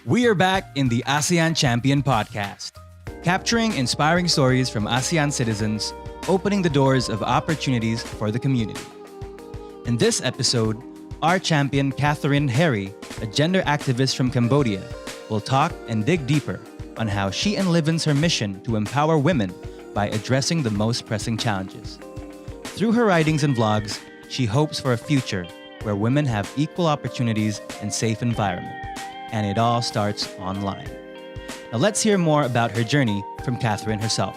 We are back in the ASEAN Champion podcast, capturing inspiring stories from ASEAN citizens, opening the doors of opportunities for the community. In this episode, our champion Catherine Harry, a gender activist from Cambodia, will talk and dig deeper on how she enlivens her mission to empower women by addressing the most pressing challenges. Through her writings and vlogs, she hopes for a future where women have equal opportunities and safe environment. And it all starts online. Now let's hear more about her journey from Catherine herself.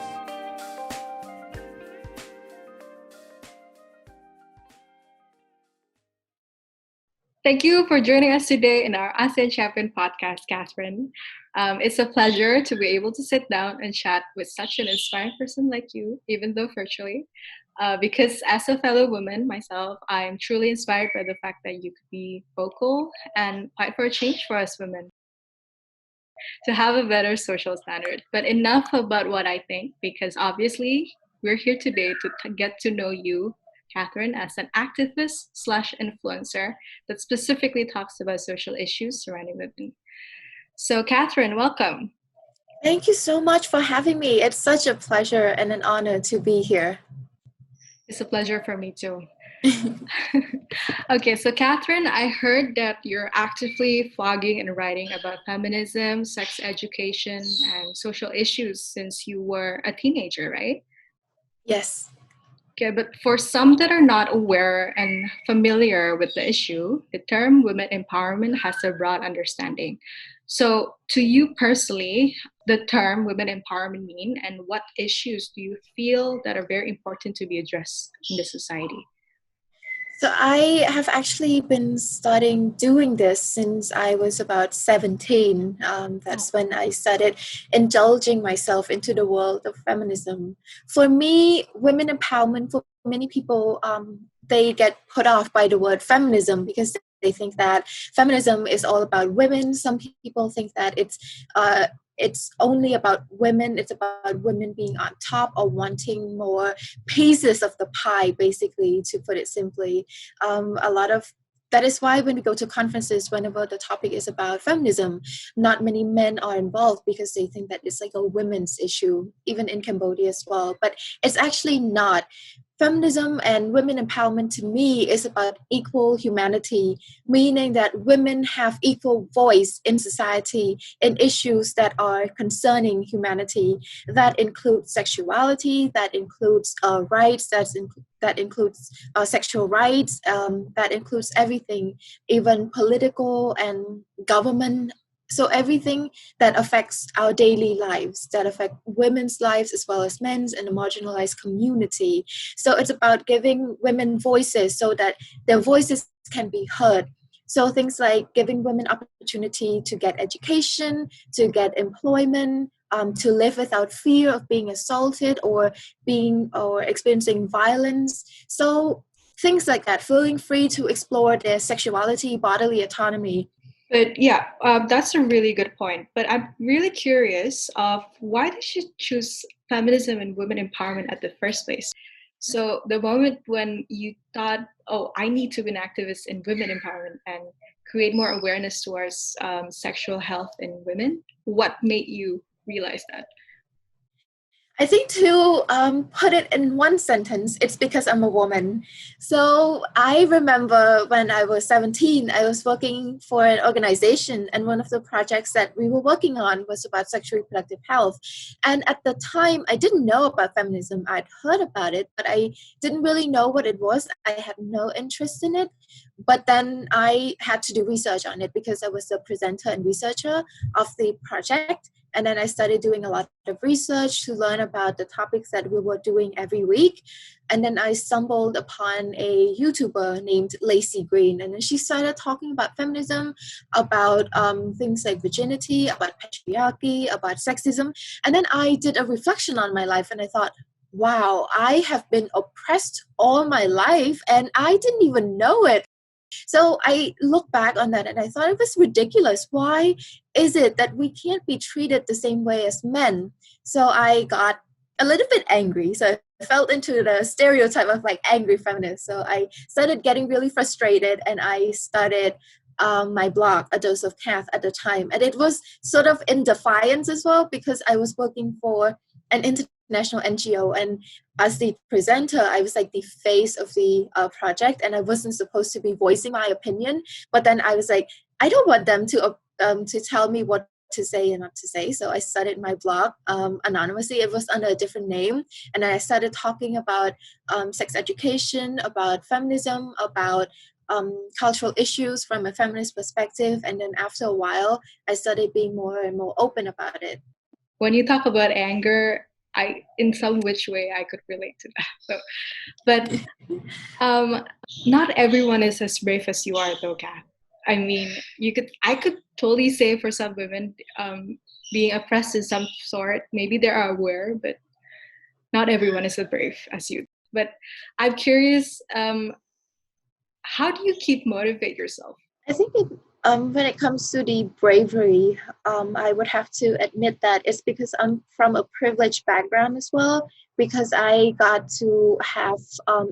Thank you for joining us today in our ASEAN Champion podcast, Catherine. It's a pleasure to be able to sit down and chat with such an inspiring person like you, even though virtually. Because as a fellow woman myself, I am truly inspired by the fact that you could be vocal and fight for a change for us women to have a better social standard. But enough about what I think, because obviously we're here today to get to know you, Catherine, as an activist slash influencer that specifically talks about social issues surrounding women. So, Catherine, welcome. Thank you so much for having me. It's such a pleasure and an honor to be here. It's a pleasure for me too. Okay, so Catherine, I heard that you're actively blogging and writing about feminism, sex education, and social issues since you were a teenager, right? Yes. Okay, but for some that are not aware and familiar with the issue, the term women empowerment has a broad understanding. So, to you personally, the term women empowerment mean, and what issues do you feel that are very important to be addressed in the society? So I have actually been starting doing this since I was about 17. That's when I started indulging myself into the world of feminism. For me, women empowerment, for many people, they get put off by the word feminism because they think that feminism is all about women. Some people think that it's only about women. It's about women being on top or wanting more pieces of the pie, basically, to put it simply. That is why when we go to conferences, whenever the topic is about feminism, not many men are involved because they think that it's like a women's issue, even in Cambodia as well. But it's actually not. Feminism and women empowerment to me is about equal humanity, meaning that women have equal voice in society in issues that are concerning humanity. That includes sexuality, that includes rights, that includes sexual rights, that includes everything, even political and government. So everything that affects our daily lives, that affect women's lives as well as men's and the marginalized community. So it's about giving women voices so that their voices can be heard. So things like giving women opportunity to get education, to get employment, to live without fear of being assaulted or experiencing violence. So things like that, feeling free to explore their sexuality, bodily autonomy. But yeah, that's a really good point. But I'm really curious of why did you choose feminism and women empowerment at the first place? So the moment when you thought, oh, I need to be an activist in women empowerment and create more awareness towards sexual health in women, what made you realize that? I think to put it in one sentence, it's because I'm a woman. So I remember when I was 17, I was working for an organization, and one of the projects that we were working on was about sexual reproductive health. And at the time, I didn't know about feminism. I'd heard about it, but I didn't really know what it was. I had no interest in it. But then I had to do research on it because I was the presenter and researcher of the project. And then I started doing a lot of research to learn about the topics that we were doing every week. And then I stumbled upon a YouTuber named Lacey Green. And then she started talking about feminism, about things like virginity, about patriarchy, about sexism. And then I did a reflection on my life and I thought, wow, I have been oppressed all my life and I didn't even know it. So I look back on that and I thought it was ridiculous. Why is it that we can't be treated the same way as men? So I got a little bit angry. So I fell into the stereotype of like angry feminist. So I started getting really frustrated and I started my blog, A Dose of Cath, at the time. And it was sort of in defiance as well, because I was working for an international NGO. And as the presenter, I was like the face of the project, and I wasn't supposed to be voicing my opinion. But then I was like, I don't want them to tell me what to say and not to say. So I started my blog anonymously. It was under a different name. And I started talking about sex education, about feminism, about cultural issues from a feminist perspective. And then after a while, I started being more and more open about it. When you talk about anger, in some which way I could relate to that. So, but not everyone is as brave as you are, though, Kat. I mean, I could totally say for some women, being oppressed in some sort, maybe they are aware, but not everyone is as brave as you. But I'm curious, how do you motivate yourself? I think when it comes to the bravery, I would have to admit that it's because I'm from a privileged background as well, because I got to have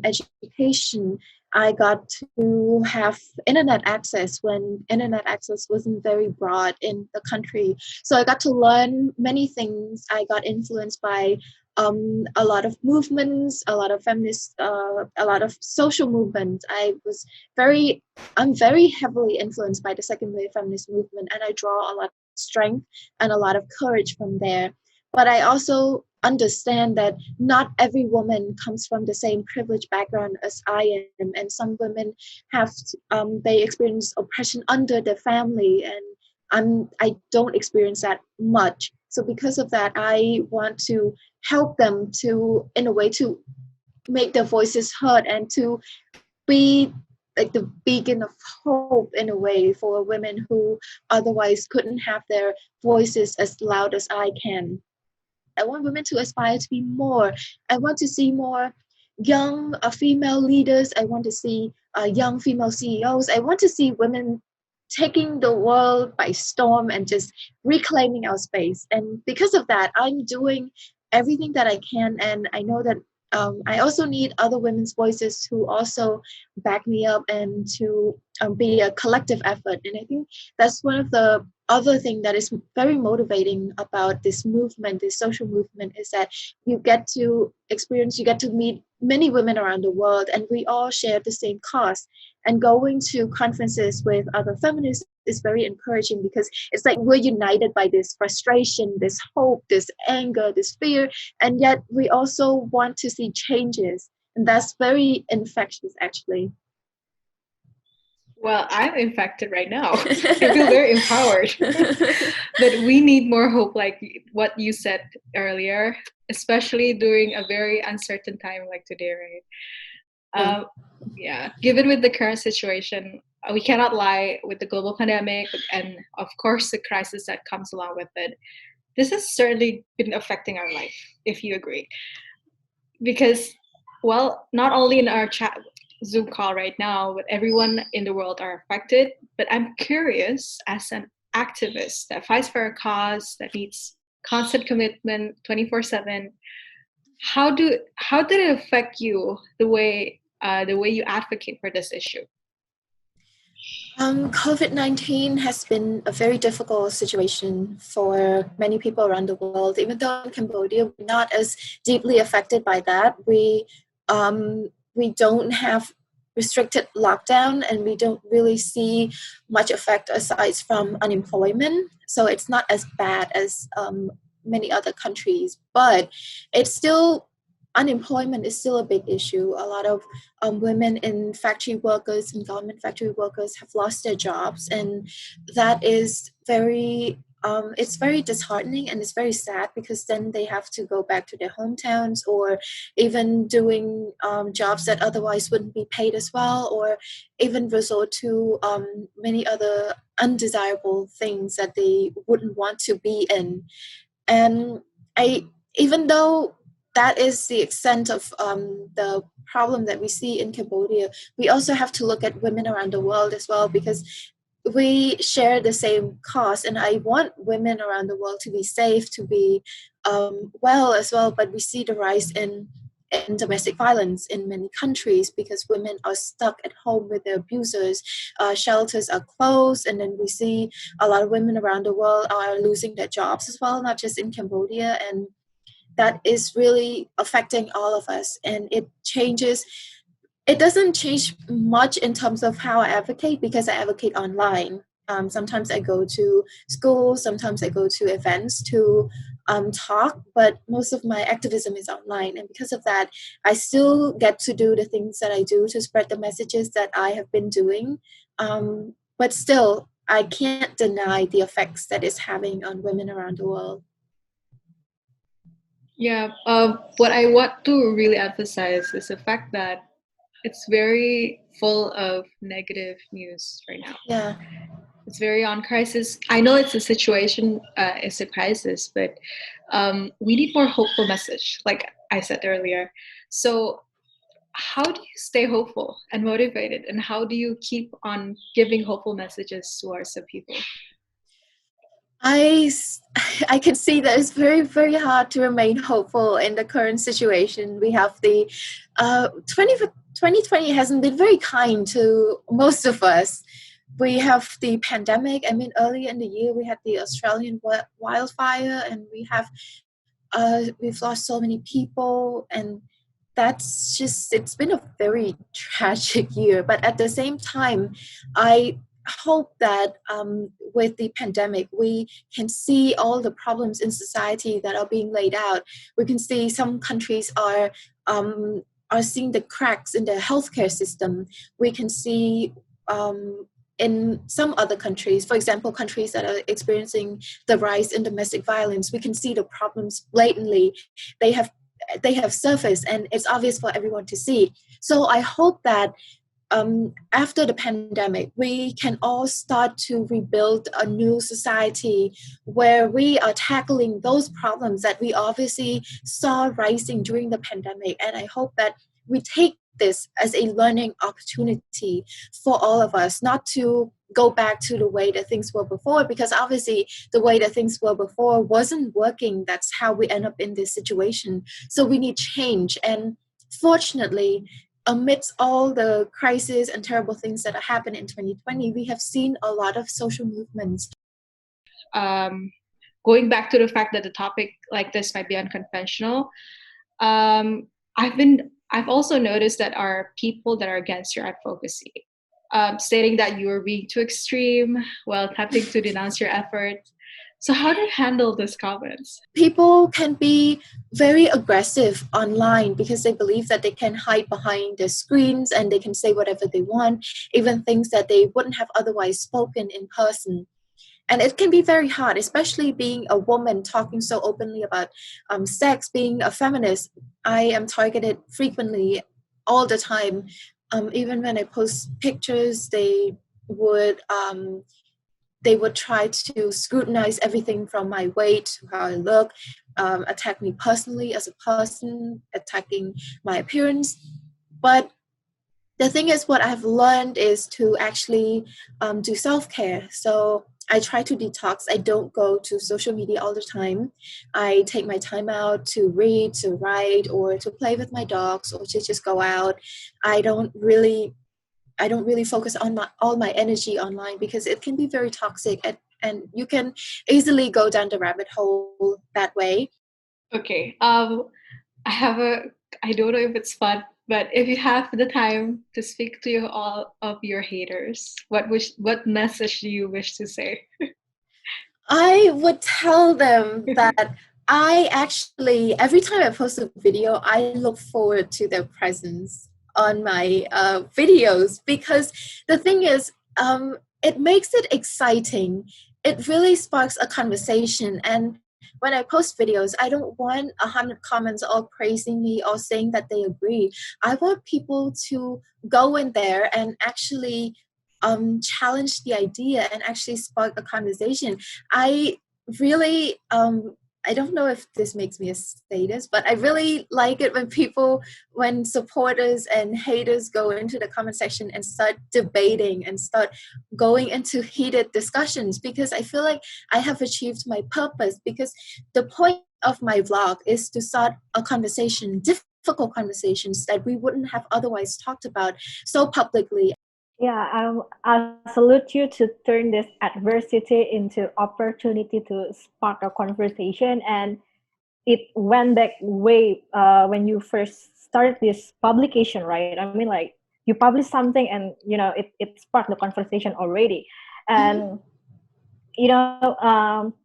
education. I got to have internet access when internet access wasn't very broad in the country. So I got to learn many things. I got influenced by a lot of movements, a lot of feminist, a lot of social movements. I'm very heavily influenced by the second wave feminist movement, and I draw a lot of strength and a lot of courage from there. But I also understand that not every woman comes from the same privileged background as I am, and some women they experience oppression under their family, and I don't experience that much. So because of that, I want to help them to, in a way, to make their voices heard and to be like the beacon of hope in a way for women who otherwise couldn't have their voices as loud as I can. I want women to aspire to be more. I want to see more young female leaders. I want to see young female CEOs. I want to see women taking the world by storm and just reclaiming our space. And because of that, I'm doing everything that I can. And I know that I also need other women's voices to also back me up and to be a collective effort. And I think that's one of the other thing that is very motivating about this movement, this social movement, is that you get to meet many women around the world, and we all share the same cause. And going to conferences with other feminists is very encouraging, because it's like we're united by this frustration, this hope, this anger, this fear, and yet we also want to see changes. And that's very infectious, actually. Well, I'm infected right now. I feel very empowered. But we need more hope, like what you said earlier, especially during a very uncertain time like today, right? Yeah, given with the current situation, we cannot lie with the global pandemic and, of course, the crisis that comes along with it. This has certainly been affecting our life, if you agree. Because, well, not only in our chat Zoom call right now, but everyone in the world are affected. But I'm curious, as an activist that fights for a cause that needs constant commitment 24/7, how did it affect you, the way you advocate for this issue? COVID-19 has been a very difficult situation for many people around the world. Even though in Cambodia we're not as deeply affected by that, we don't have restricted lockdown, and we don't really see much effect aside from unemployment. So it's not as bad as many other countries, but it's still, unemployment is still a big issue. A lot of women in factory workers and government factory workers have lost their jobs, and that is it's very disheartening, and it's very sad, because then they have to go back to their hometowns, or even doing jobs that otherwise wouldn't be paid as well, or even resort to many other undesirable things that they wouldn't want to be in. And even though that is the extent of the problem that we see in Cambodia, we also have to look at women around the world as well, because we share the same cause, and I want women around the world to be safe, to be well as well. But we see the rise in in domestic violence in many countries because women are stuck at home with their abusers. Shelters are closed, and then we see a lot of women around the world are losing their jobs as well, not just in Cambodia. And that is really affecting all of us. And it doesn't change much in terms of how I advocate because I advocate online. Sometimes I go to schools, sometimes I go to events to talk, but most of my activism is online. And because of that, I still get to do the things that I do to spread the messages that I have been doing. But still, I can't deny the effects that it's having on women around the world. Yeah, what I want to really emphasize is the fact that it's very full of negative news right now. Yeah. It's very on crisis. I know it's a situation, it's a crisis, but we need more hopeful message, like I said earlier. So how do you stay hopeful and motivated, and how do you keep on giving hopeful messages towards the people? I can see that it's very, very hard to remain hopeful in the current situation. We have the 2020 hasn't been very kind to most of us. We have the pandemic. I mean, earlier in the year, we had the Australian wildfire, and we've lost so many people, and it's been a very tragic year. But at the same time, I hope that with the pandemic, we can see all the problems in society that are being laid out. We can see some countries are seeing the cracks in the healthcare system. We can see in some other countries, for example, countries that are experiencing the rise in domestic violence, we can see the problems blatantly. They have surfaced, and it's obvious for everyone to see. So I hope that after the pandemic, we can all start to rebuild a new society where we are tackling those problems that we obviously saw rising during the pandemic. And I hope that we take this as a learning opportunity for all of us, not to go back to the way that things were before, because obviously the way that things were before wasn't working. That's how we end up in this situation. So we need change. And fortunately, amidst all the crises and terrible things that happened in 2020, we have seen a lot of social movements. Going back to the fact that the topic like this might be unconventional, I've also noticed that are people that are against your advocacy, stating that you are being too extreme while attempting to denounce your efforts. So how do you handle these comments? People can be very aggressive online because they believe that they can hide behind their screens and they can say whatever they want, even things that they wouldn't have otherwise spoken in person. And it can be very hard, especially being a woman talking so openly about sex, being a feminist. I am targeted frequently all the time. Even when I post pictures, they would try to scrutinize everything from my weight to how I look, attack me personally as a person, attacking my appearance. But the thing is, what I've learned is to actually do self-care. So I try to detox. I don't go to social media all the time. I take my time out to read, to write, or to play with my dogs, or to just go out. I don't really focus on all my energy online because it can be very toxic, and you can easily go down the rabbit hole that way. Okay. I don't know if it's fun, but if you have the time to speak to all of your haters, what message do you wish to say? I would tell them that I actually, every time I post a video, I look forward to their presence on my videos, because the thing is, it makes it exciting. It really sparks a conversation. And when I post videos, I don't want 100 comments all praising me or saying that they agree. I want people to go in there and actually challenge the idea and actually spark a conversation. I really, I don't know if this makes me a statist, but I really like it when supporters and haters go into the comment section and start debating and start going into heated discussions, because I feel like I have achieved my purpose, because the point of my vlog is to start a conversation, difficult conversations that we wouldn't have otherwise talked about so publicly. Yeah, I salute you to turn this adversity into opportunity to spark a conversation. And it went back way when you first started this publication, right? I mean, like you published something and, it sparked the conversation already. And,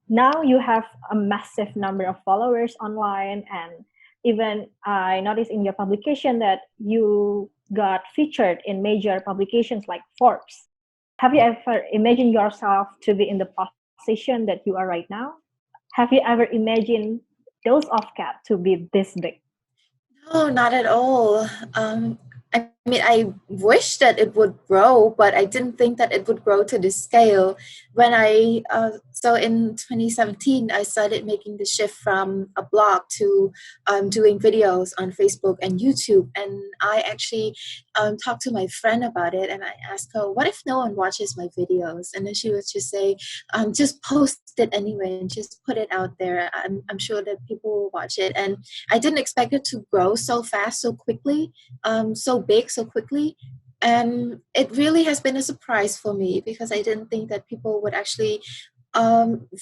now you have a massive number of followers online. And even I noticed in your publication that you got featured in major publications like Forbes. Have you ever imagined yourself to be in the position that you are right now? Have you ever imagined Dose of Cat to be this big? No, not at all. I mean, I wish that it would grow, but I didn't think that it would grow to this scale. So in 2017, I started making the shift from a blog to doing videos on Facebook and YouTube. And I actually talked to my friend about it, and I asked her, what if no one watches my videos? And then she would just say, just post it anyway and just put it out there. I'm sure that people will watch it. And I didn't expect it to grow so fast, so quickly, so big, so quickly. And it really has been a surprise for me because I didn't think that people would actually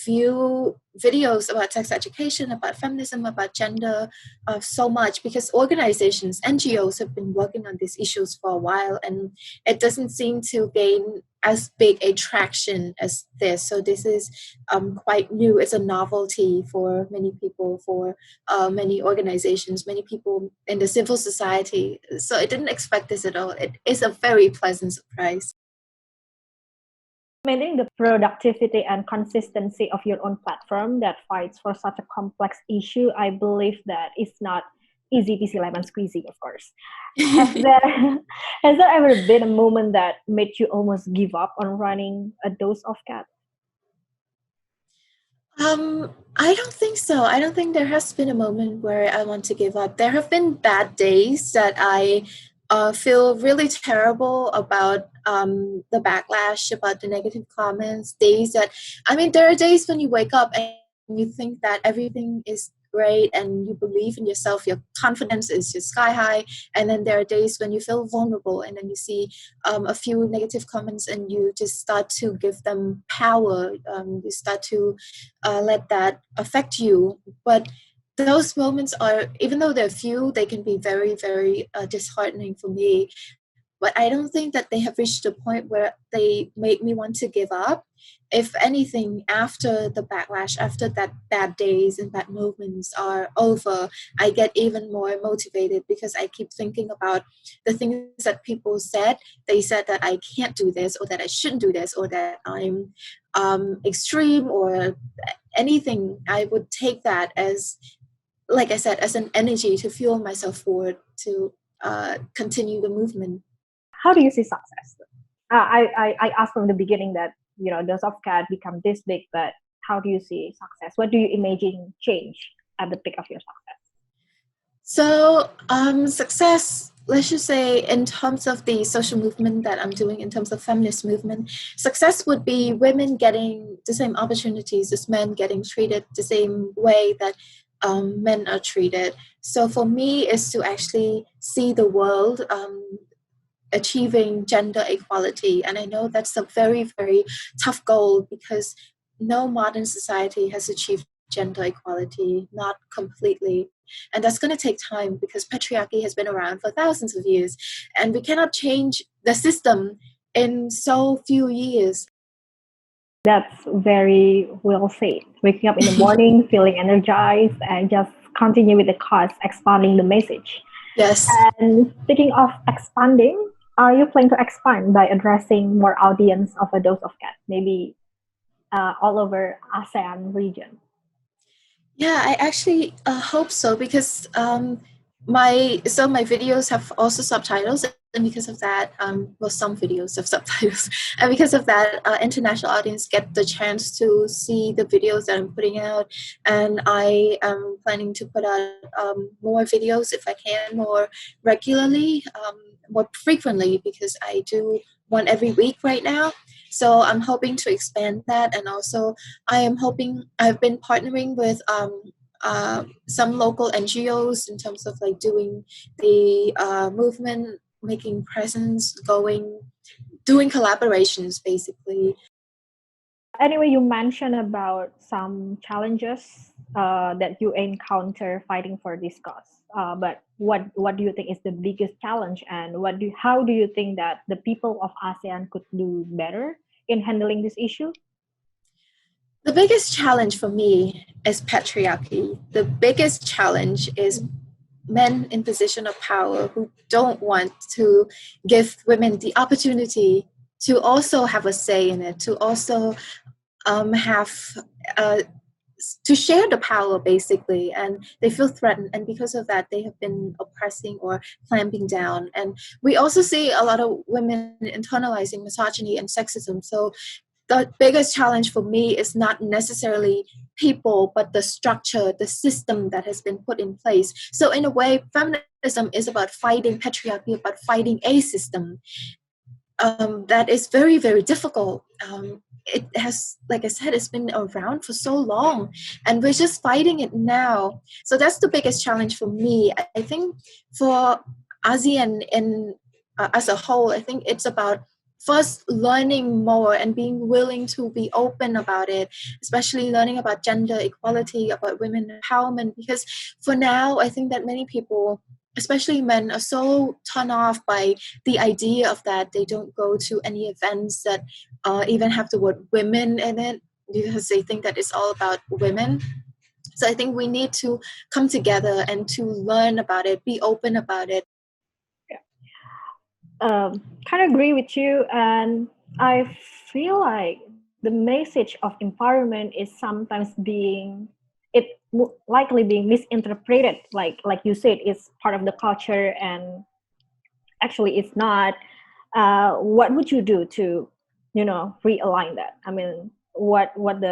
view videos about sex education, about feminism, about gender so much, because organizations, NGOs have been working on these issues for a while, and it doesn't seem to gain as big a traction as this. So this is quite new. It's a novelty for many people, for many organizations, many people in the civil society. So I didn't expect this at all. It is a very pleasant surprise. Maintaining the productivity and consistency of your own platform that fights for such a complex issue, I believe that it's not easy peasy lemon squeezy, of course. Has there ever been a moment that made you almost give up on running a Dose of Cat? I don't think so. I don't think there has been a moment where I want to give up. There have been bad days that I feel really terrible about the backlash, about the negative comments, there are days when you wake up and you think that everything is great and you believe in yourself, your confidence is just sky high, and then there are days when you feel vulnerable and then you see a few negative comments and you just start to give them power, you start to let that affect you. But those moments are, even though they're few, they can be very, very disheartening for me. But I don't think that they have reached a point where they make me want to give up. If anything, after the backlash, after that bad days and bad moments are over, I get even more motivated because I keep thinking about the things that people said. They said that I can't do this, or that I shouldn't do this, or that I'm extreme, or anything. I would take that as, like I said, as an energy to fuel myself forward to continue the movement. How do you see success? I asked from the beginning that, Dose of Cat become this big, but how do you see success? What do you imagine change at the peak of your success? So success, let's just say, in terms of the social movement that I'm doing, in terms of feminist movement, success would be women getting the same opportunities as men, getting treated the same way that men are treated. So for me, is to actually see the world achieving gender equality. And I know that's a very, very tough goal because no modern society has achieved gender equality, not completely. And that's going to take time because patriarchy has been around for thousands of years. And we cannot change the system in so few years. That's very well said. Waking up in the morning, feeling energized, and just continue with the cause, expanding the message. Yes. And speaking of expanding, are you planning to expand by addressing more audience of a Dose of Cat, maybe all over ASEAN region? Yeah, I actually hope so because my videos have also subtitles, and because of that, some videos have subtitles, and because of that, international audience get the chance to see the videos that I'm putting out, and I am planning to put out more videos if I can, more regularly, more frequently, because I do one every week right now. So I'm hoping to expand that, and also I've been partnering with some local NGOs in terms of like doing the movement, making presence, doing collaborations basically. Anyway, you mentioned about some challenges that you encounter fighting for this cause. But what do you think is the biggest challenge, and how do you think that the people of ASEAN could do better in handling this issue? The biggest challenge for me is patriarchy. The biggest challenge is men in position of power who don't want to give women the opportunity to also have a say in it, to also have to share the power basically, and they feel threatened, and because of that they have been oppressing or clamping down. And we also see a lot of women internalizing misogyny and sexism. So the biggest challenge for me is not necessarily people, but the structure, the system that has been put in place. So in a way, feminism is about fighting patriarchy, about fighting a system that is very, very difficult. It has, like I said, it's been around for so long, and we're just fighting it now. So that's the biggest challenge for me. I think for ASEAN as a whole, I think it's about first learning more and being willing to be open about it, especially learning about gender equality, about women empowerment, because for now, I think that many people, especially men, are so turned off by the idea of that. They don't go to any events that even have the word women in it, because they think that it's all about women. So I think we need to come together and to learn about it, be open about it. Kind of agree with you, and I feel like the message of empowerment is sometimes likely being misinterpreted. Like you said, it's part of the culture, and actually it's not. What would you do to, realign that? I mean, what would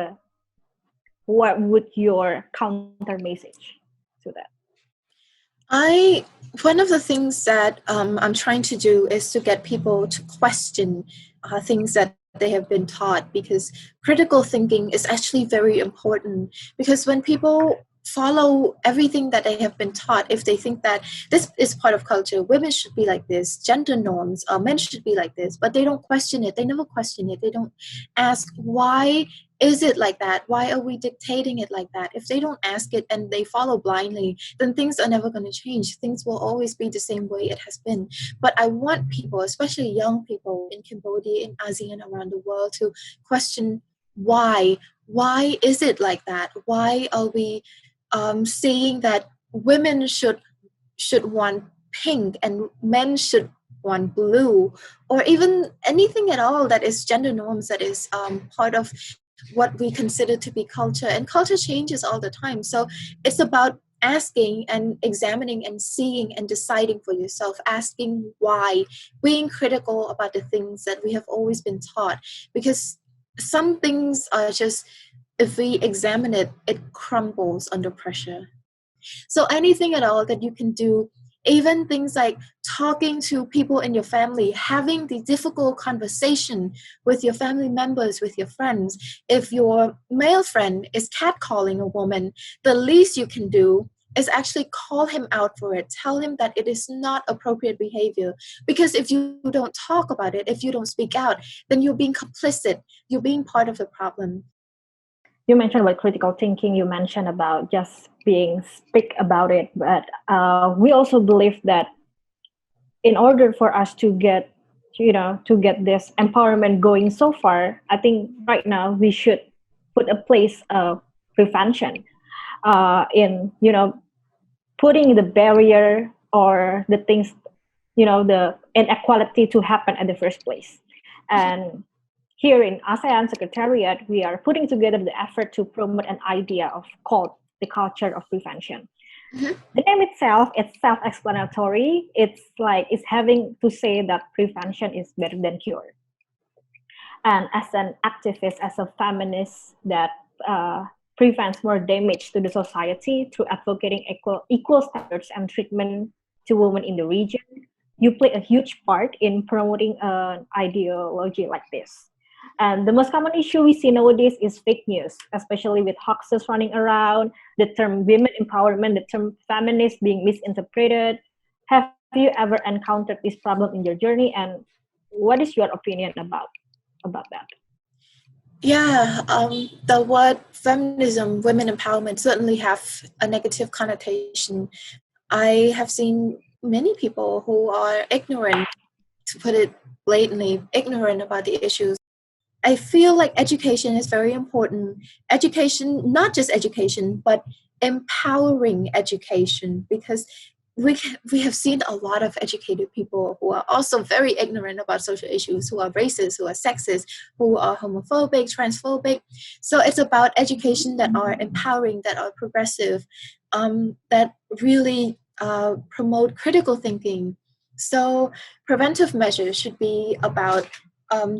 your counter message to that? One of the things that I'm trying to do is to get people to question things that they have been taught, because critical thinking is actually very important. Because when people follow everything that they have been taught, if they think that this is part of culture, women should be like this, gender norms, men should be like this, but they don't question it, they never question it, they don't ask why is it like that, why are we dictating it like that. If they don't ask it and they follow blindly, then things are never going to change. Things will always be the same way it has been. But I want people, especially young people in Cambodia, in ASEAN, around the world, to question why is it like that. Why are we saying that women should want pink and men should want blue, or even anything at all that is gender norms, that is part of what we consider to be culture. And culture changes all the time. So it's about asking and examining and seeing and deciding for yourself, asking why, being critical about the things that we have always been taught. Because some things are just, if we examine it, it crumbles under pressure. So anything at all that you can do, even things like talking to people in your family, having the difficult conversation with your family members, with your friends. If your male friend is catcalling a woman, the least you can do is actually call him out for it. Tell him that it is not appropriate behavior. Because if you don't talk about it, if you don't speak out, then you're being complicit. You're being part of the problem. You mentioned about critical thinking, you mentioned about just speak about it, but we also believe that in order for us to get this empowerment going so far, I think right now we should put a place of prevention in putting the barrier or the things, the inequality to happen at the first place. And here in ASEAN Secretariat, we are putting together the effort to promote an idea called the culture of prevention. Mm-hmm. The name itself, it's self-explanatory. It's having to say that prevention is better than cure. And as an activist, as a feminist that prevents more damage to the society through advocating equal standards and treatment to women in the region, you play a huge part in promoting an ideology like this. And the most common issue we see nowadays is fake news, especially with hoaxes running around, the term women empowerment, the term feminist being misinterpreted. Have you ever encountered this problem in your journey, and what is your opinion about that? Yeah, the word feminism, women empowerment certainly have a negative connotation. I have seen many people who are ignorant, to put it blatantly, ignorant about the issues. I feel like education is very important. Education, not just education, but empowering education, because we have seen a lot of educated people who are also very ignorant about social issues, who are racist, who are sexist, who are homophobic, transphobic. So it's about education that are empowering, that are progressive, that really promote critical thinking. So preventive measures should be about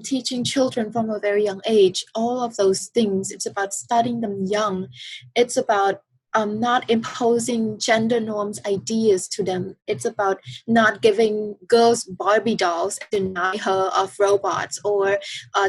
teaching children from a very young age, all of those things. It's about starting them young. It's about not imposing gender norms ideas to them. It's about not giving girls Barbie dolls and deny her of robots or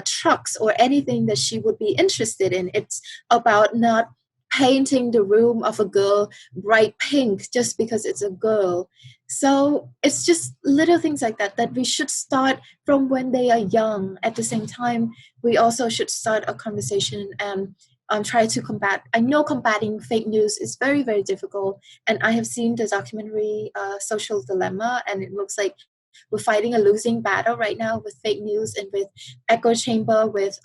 trucks or anything that she would be interested in. It's about not painting the room of a girl bright pink just because it's a girl. So it's just little things like that that we should start from when they are young. At the same time, we also should start a conversation and try to combat. I know combating fake news is very, very difficult, and I have seen the documentary Social Dilemma, and it looks like we're fighting a losing battle right now with fake news and with echo chamber, with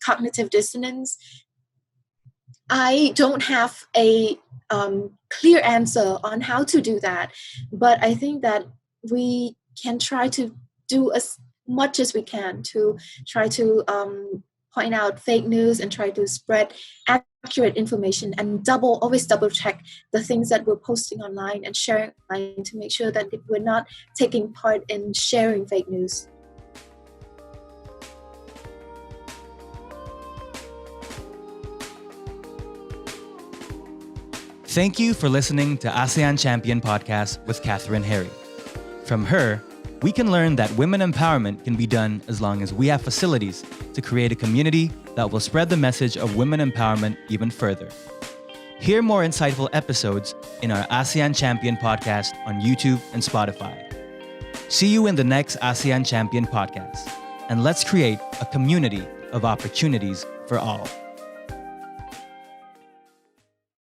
cognitive dissonance. I don't have a clear answer on how to do that, but I think that we can try to do as much as we can to try to point out fake news and try to spread accurate information, and always double check the things that we're posting online and sharing online to make sure that we're not taking part in sharing fake news. Thank you for listening to ASEAN Champion Podcast with Catherine Harry. From her, we can learn that women empowerment can be done as long as we have facilities to create a community that will spread the message of women empowerment even further. Hear more insightful episodes in our ASEAN Champion Podcast on YouTube and Spotify. See you in the next ASEAN Champion Podcast, and let's create a community of opportunities for all.